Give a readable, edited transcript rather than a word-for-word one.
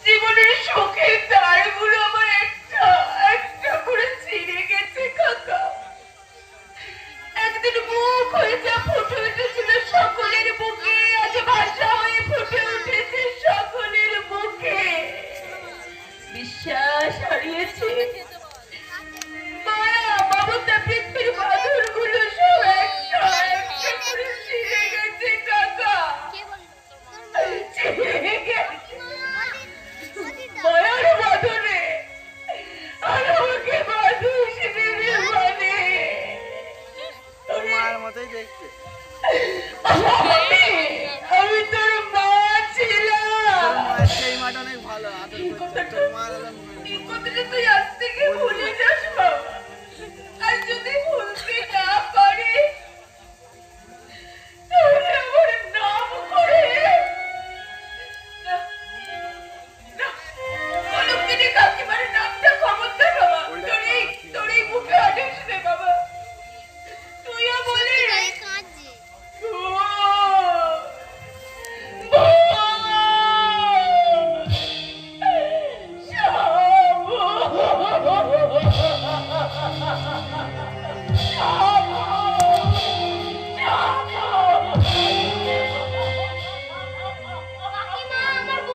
জীবনের সুখের দ্বারগুলো আমার একটা একটা করে ছিঁড়ে গেছে কাকা। একদিন মুখ হয়ে যা ফুটে উঠেছিল সকলের বুকে, আজ ভাষা হয়ে ফুটে উঠেছে সকলের বুকে। বিশ্বাস হারিয়েছে, মায়া মমতা পৃথিবীর বাঁধনগুলো সব একটা একটা করে ছিঁড়ে গেছে কাকা, ছিঁড়ে গেছে। মায়ার বাঁধনে আর আমাকে বাঁধিস দিবি মানে মার মতোই দেখতে। আমি তোর মা ছিলাম। সেই মাটা অনেক ভালো। এই কথাটা তুই আসতে